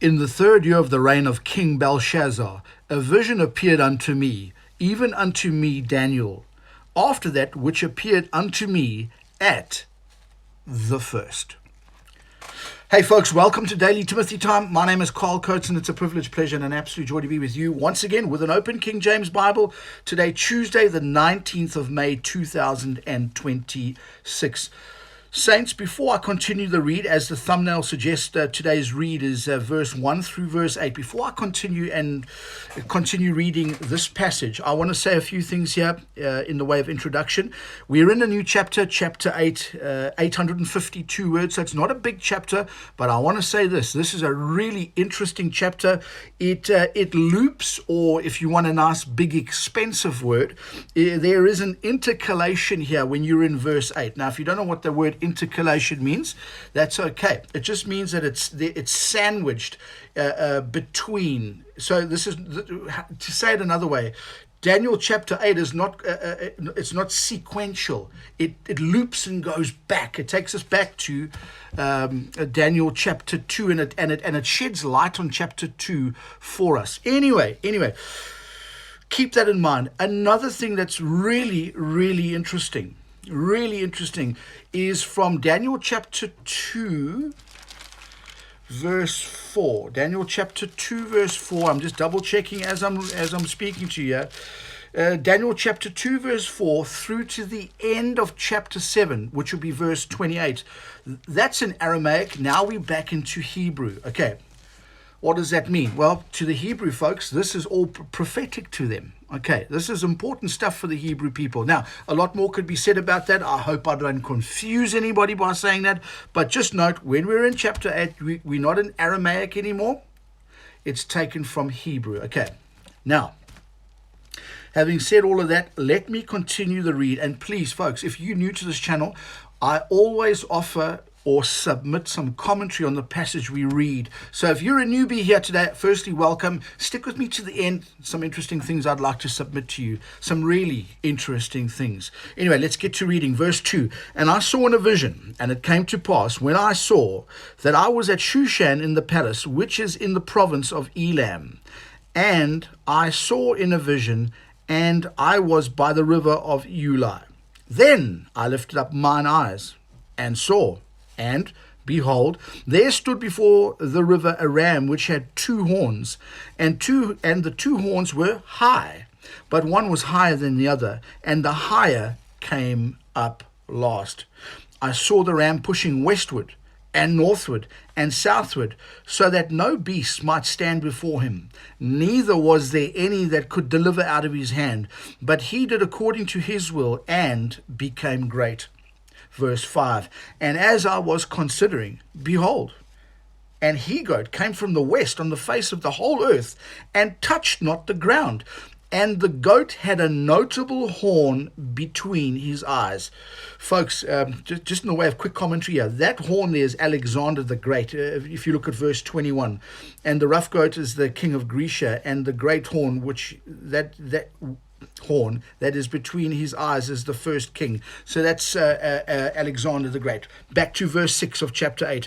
In the 3rd year of the reign of King Belshazzar, a vision appeared unto me, even unto me Daniel, after that which appeared unto me at the first. Hey folks, welcome to Daily Timothy Time. My name is Karl Coates, and it's a privilege, pleasure, and an absolute joy to be with you once again with an open King James Bible. Today, Tuesday, the 19th of May, 2026. Saints, before I continue the read, as the thumbnail suggests, today's read is verse 1 through verse 8. Before I continue reading this passage, I want to say a few things here in the way of introduction. We're in a new chapter, chapter 8, 852 words, so it's not a big chapter, but I want to say this. This is a really interesting chapter. It loops, or if you want a nice, big, expensive word, there is an intercalation here when you're in verse 8. Now, if you don't know what the word intercalation means, that's okay. It just means that it's sandwiched between. So this is, to say it another way, Daniel chapter 8 is not it's not sequential. It loops and goes back. It takes us back to Daniel chapter 2, and it sheds light on chapter 2 for us. Anyway, keep that in mind. Another thing that's really interesting is from Daniel chapter 2 verse 4. Daniel chapter 2 verse 4. I'm just double checking as I'm speaking to you. Daniel chapter 2 verse 4 through to the end of chapter 7, which will be verse 28. That's in Aramaic. Now we're back into Hebrew. Okay. What does that mean? Well, to the Hebrew folks, this is all prophetic to them. Okay, this is important stuff for the Hebrew people. Now, a lot more could be said about that. I hope I don't confuse anybody by saying that. But just note, when we're in chapter 8, we're not in Aramaic anymore. It's taken from Hebrew. Okay, now, having said all of that, let me continue the read. And please, folks, if you're new to this channel, I always offer or submit some commentary on the passage we read. So if you're a newbie here today, firstly, welcome. Stick with me to the end. Some interesting things I'd like to submit to you. Some really interesting things. Anyway, let's get to reading. Verse 2. And I saw in a vision, and it came to pass, when I saw, that I was at Shushan in the palace, which is in the province of Elam. And I saw in a vision, and I was by the river of Ulai. Then I lifted up mine eyes, and saw, and behold, there stood before the river a ram which had 2 horns, and the 2 horns were high, but one was higher than the other, and the higher came up last. I saw the ram pushing westward and northward and southward, so that no beast might stand before him. Neither was there any that could deliver out of his hand, but he did according to his will, and became great. Verse 5, and as I was considering, behold, an he-goat came from the west on the face of the whole earth, and touched not the ground. And the goat had a notable horn between his eyes. Folks, just in the way of quick commentary here, that horn there is Alexander the Great. If you look at verse 21, and the rough goat is the king of Grecia, and the great horn, which that horn that is between his eyes is the first king. So that's Alexander the Great. Back to verse 6 of chapter 8.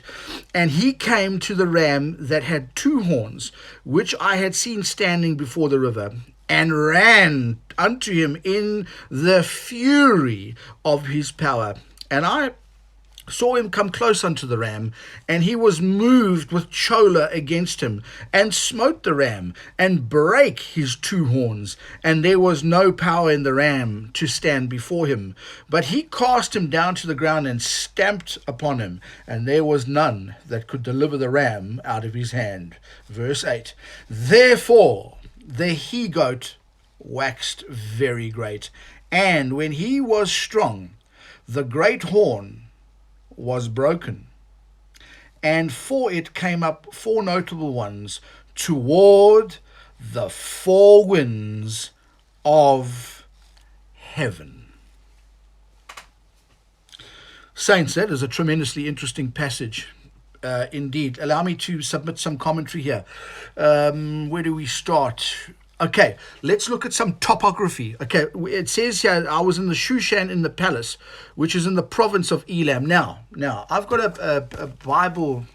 And he came to the ram that had 2 horns, which I had seen standing before the river, and ran unto him in the fury of his power. And I saw him come close unto the ram, and he was moved with choler against him, and smote the ram, and brake his 2 horns, and there was no power in the ram to stand before him. But he cast him down to the ground, and stamped upon him, and there was none that could deliver the ram out of his hand. Verse 8, therefore the he-goat waxed very great, and when he was strong, the great horn was broken, and for it came up 4 notable ones toward the 4 winds of heaven. Saints, that is a tremendously interesting passage indeed. Allow me to submit some commentary here. Where do we start? Okay, let's look at some topography. Okay, it says here, I was in the Shushan in the palace, which is in the province of Elam. Now, I've got a Bible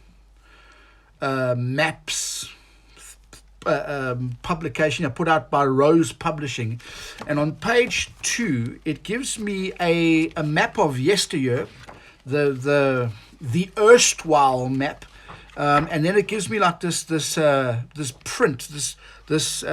maps publication put out by Rose Publishing, and on page 2 it gives me a map of yesteryear, the erstwhile map, and then it gives me like this print, this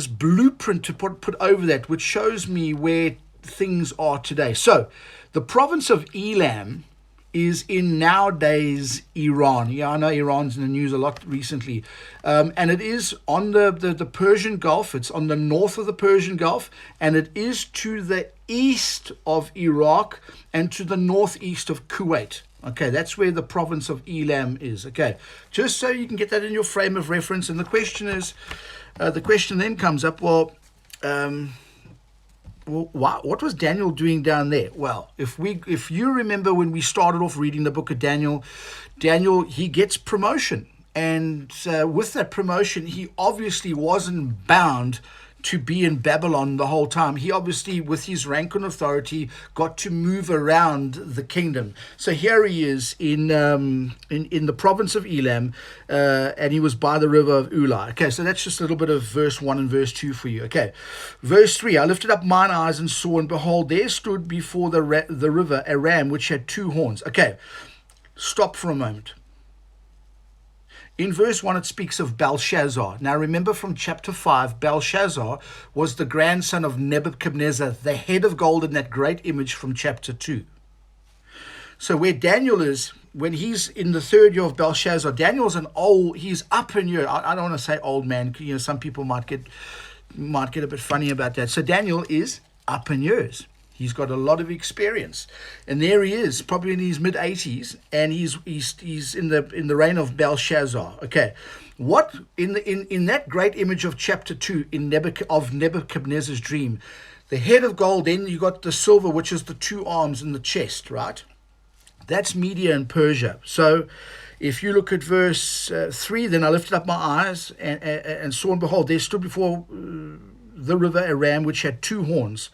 blueprint to put over that, which shows me where things are today. So the province of Elam is in nowadays Iran. Yeah, I know Iran's in the news a lot recently. And it is on the Persian Gulf. It's on the north of the Persian Gulf. And it is to the east of Iraq and to the northeast of Kuwait. Okay, that's where the province of Elam is. Okay, just so you can get that in your frame of reference. And the question is, the question then comes up, well, what was Daniel doing down there? Well, if you remember when we started off reading the book of Daniel, he gets promotion. And with that promotion, he obviously wasn't bound to be in Babylon the whole time. He obviously, with his rank and authority, got to move around the kingdom. So here he is in the province of Elam, and he was by the river of Ulai. Okay, so that's just a little bit of verse 1 and verse 2 for you. Okay, verse 3, I lifted up mine eyes and saw, and behold, there stood before the river a ram which had 2 horns. Okay, stop for a moment. In verse 1, it speaks of Belshazzar. Now remember from chapter 5, Belshazzar was the grandson of Nebuchadnezzar, the head of gold in that great image from chapter 2. So where Daniel is, when he's in the 3rd year of Belshazzar, Daniel's he's up in year. I don't want to say old man. You know, some people might get a bit funny about that. So Daniel is up in years. He's got a lot of experience, and there he is, probably in his mid-80s, and he's in the reign of Belshazzar. Okay, what in that great image of chapter 2 of Nebuchadnezzar's dream, the head of gold, then you got the silver, which is the 2 arms and the chest, right? That's Media and Persia. So if you look at verse 3, then I lifted up my eyes and saw, and behold, there stood before the river a ram which had 2 horns.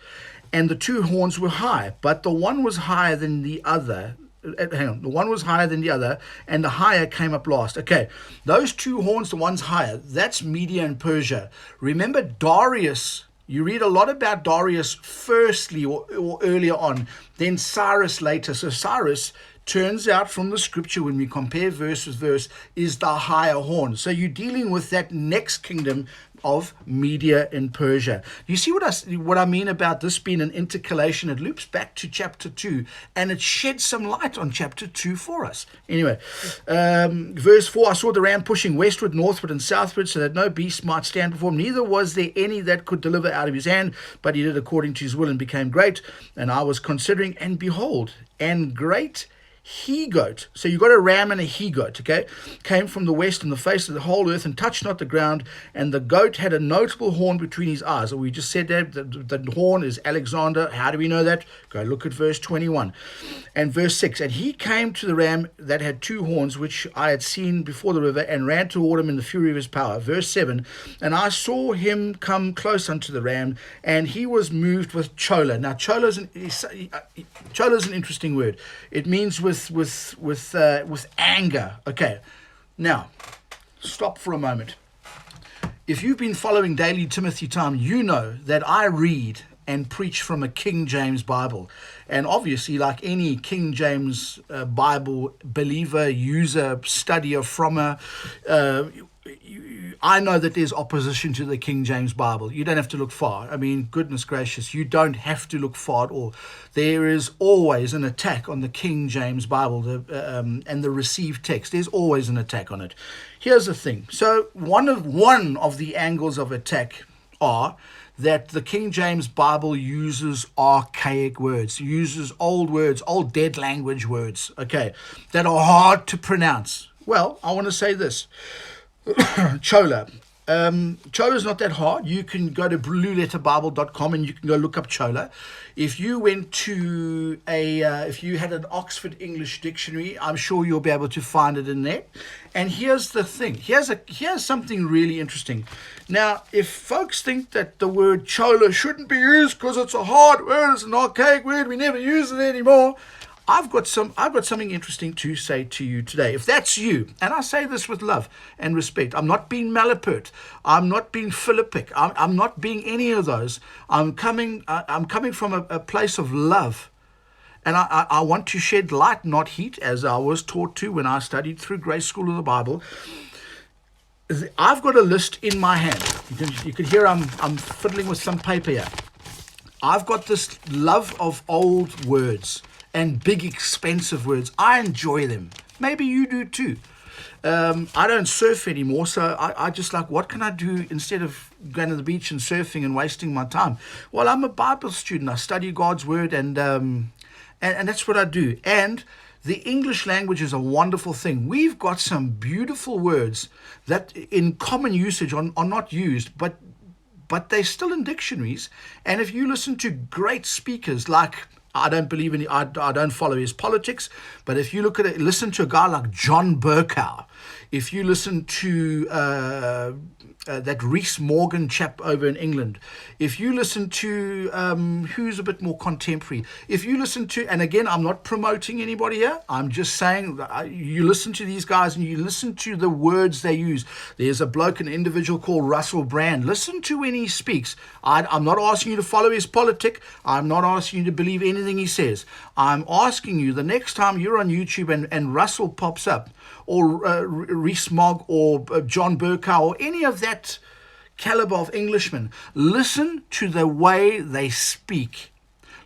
And the 2 horns were high, but the one was higher than the other. The one was higher than the other, and the higher came up last. Okay, those 2 horns, the one's higher, that's Media and Persia. Remember Darius, you read a lot about Darius firstly or earlier on, then Cyrus later. So Cyrus turns out from the scripture, when we compare verse with verse, is the higher horn. So you're dealing with that next kingdom of Media and Persia. You see what I mean about this being an intercalation? It loops back to chapter 2, and it sheds some light on chapter 2 for us. Anyway, verse 4, I saw the ram pushing westward, northward, and southward, so that no beast might stand before him. Neither was there any that could deliver out of his hand, but he did according to his will and became great. And I was considering, and behold, and great he-goat. So you got a ram and a he-goat, okay? Came from the west in the face of the whole earth and touched not the ground. And the goat had a notable horn between his eyes. We just said that the horn is Alexander. How do we know that? Go look at verse 21. And verse 6. And he came to the ram that had 2 horns, which I had seen before the river, and ran toward him in the fury of his power. Verse 7. And I saw him come close unto the ram, and he was moved with chola. Now, chola is an interesting word. It means with anger. Okay, now stop for a moment. If you've been following Daily Timothy Time, you know that I read and preach from a King James Bible, and obviously, like any King James Bible believer, user, studier, frommer, I know that there's opposition to the King James Bible. You don't have to look far. I mean, goodness gracious, you don't have to look far at all. There is always an attack on the King James Bible and the received text. There's always an attack on it. Here's the thing. So one of the angles of attack are that the King James Bible uses archaic words, uses old words, old dead language words, okay, that are hard to pronounce. Well, I want to say this. Chola. Chola is not that hard. You can go to blueletterbible.com and you can go look up Chola. If you went to if you had an Oxford English dictionary, I'm sure you'll be able to find it in there. And here's the thing. Here's something really interesting. Now, if folks think that the word Chola shouldn't be used because it's a hard word, it's an archaic word, we never use it anymore, I've got something interesting to say to you today. If that's you, and I say this with love and respect, I'm not being malapert, I'm not being philippic, I'm not being any of those. I'm coming from a place of love. And I want to shed light, not heat, as I was taught to when I studied through Grace School of the Bible. I've got a list in my hand. You can hear I'm fiddling with some paper here. I've got this love of old words and big, expensive words. I enjoy them. Maybe you do too. I don't surf anymore, so I just like, what can I do instead of going to the beach and surfing and wasting my time? Well, I'm a Bible student. I study God's Word, and that's what I do. And the English language is a wonderful thing. We've got some beautiful words that in common usage are not used, but they're still in dictionaries. And if you listen to great speakers like, I don't follow his politics, but if you listen to a guy like John Burkow, if you listen to that Rhys Morgan chap over in England, if you listen to who's a bit more contemporary, if you listen to, and again, I'm not promoting anybody here, I'm just saying you listen to these guys and you listen to the words they use. There's a bloke, an individual called Russell Brand. Listen to when he speaks. I'm not asking you to follow his politic. I'm not asking you to believe anything he says. I'm asking you, the next time you're on YouTube and Russell pops up, or Rhys Mogg, or John Burkow, or any of that caliber of Englishmen, listen to the way they speak.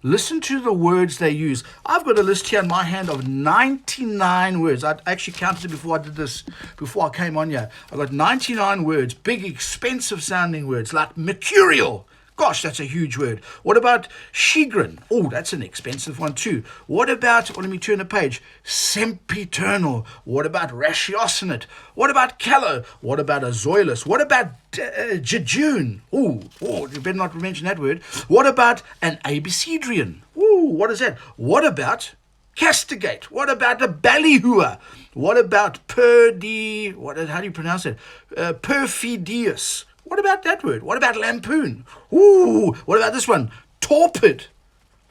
Listen to the words they use. I've got a list here in my hand of 99 words. I actually counted it before I did this, before I came on here. I've got 99 words, big, expensive sounding words, like mercurial. Gosh, that's a huge word. What about chagrin? Oh, that's an expensive one too. What about, let me turn the page, sempiternal? What about ratiocinate? What about callow? What about azoilus? What about jejune? Oh, you better not mention that word. What about an abecedrian? Oh, what is that? What about castigate? What about a ballyhooer? What about how do you pronounce it? Perfidious. What about that word? What about lampoon? Ooh, what about this one? Torpid.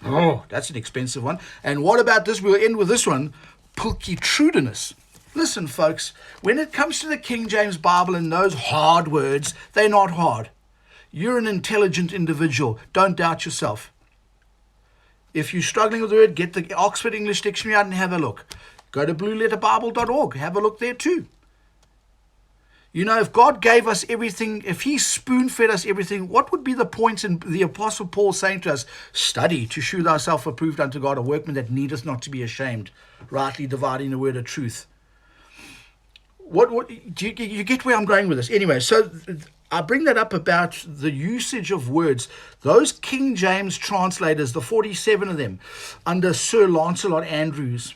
Oh, that's an expensive one. And what about this? We'll end with this one. Pulchritudinous. Listen, folks, when it comes to the King James Bible and those hard words, they're not hard. You're an intelligent individual. Don't doubt yourself. If you're struggling with the word, get the Oxford English Dictionary out and have a look. Go to blueletterbible.org. Have a look there too. You know, if God gave us everything, if he spoon-fed us everything, what would be the point in the Apostle Paul saying to us, study to shew thyself approved unto God, a workman that needeth not to be ashamed, rightly dividing the word of truth? What do you get where I'm going with this? Anyway, so I bring that up about the usage of words. Those King James translators, the 47 of them, under Sir Lancelot Andrews,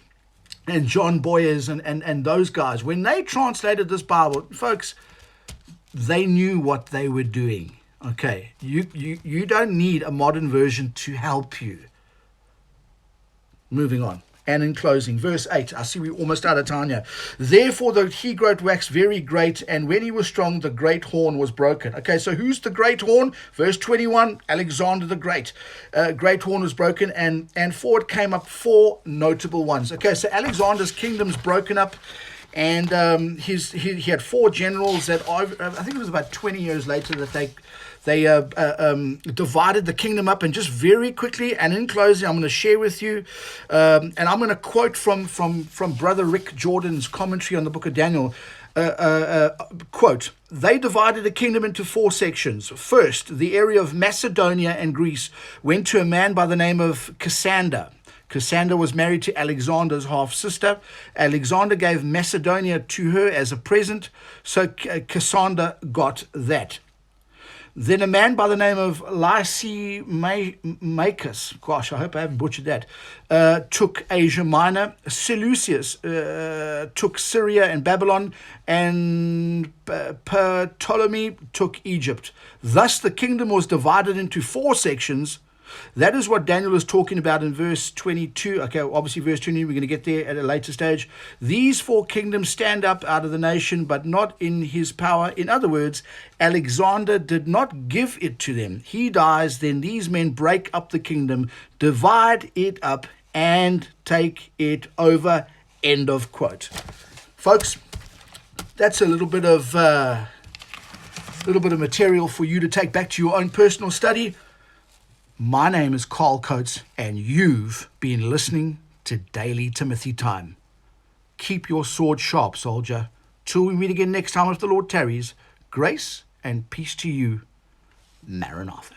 and John Boyers and those guys, when they translated this Bible, folks, they knew what they were doing. Okay, you don't need a modern version to help you. Moving on. And in closing, verse 8, I see we're almost out of time here. Therefore the he-goat waxed very great, and when he was strong, the great horn was broken. Okay, so who's the great horn? Verse 21, Alexander the Great. Great horn was broken, and forward came up four notable ones. Okay, so Alexander's kingdom's broken up, and he had four generals that, I think it was about 20 years later, that they divided the kingdom up. And just very quickly and in closing, I'm going to share with you, and I'm going to quote from Brother Rick Jordan's commentary on the book of Daniel. Quote, they divided the kingdom into four sections. First, the area of Macedonia and Greece went to a man by the name of Cassander. Cassander was married to Alexander's half-sister. Alexander gave Macedonia to her as a present, so Cassander got that. Then a man by the name of Lysimachus, gosh, I hope I haven't butchered that, took Asia Minor. Seleucus took Syria and Babylon, and Ptolemy took Egypt. Thus the kingdom was divided into four sections. That is what Daniel is talking about in verse 22. Okay, obviously verse 20, we're going to get there at a later stage. These four kingdoms stand up out of the nation, but not in his power. In other words, Alexander did not give it to them. He dies, then these men break up the kingdom, divide it up, and take it over. End of quote. Folks, that's a little bit of material for you to take back to your own personal study. My name is Karl Coates, and you've been listening to Daily Timothy Time. Keep your sword sharp, soldier. Till we meet again next time, if the Lord tarries, grace and peace to you. Maranatha.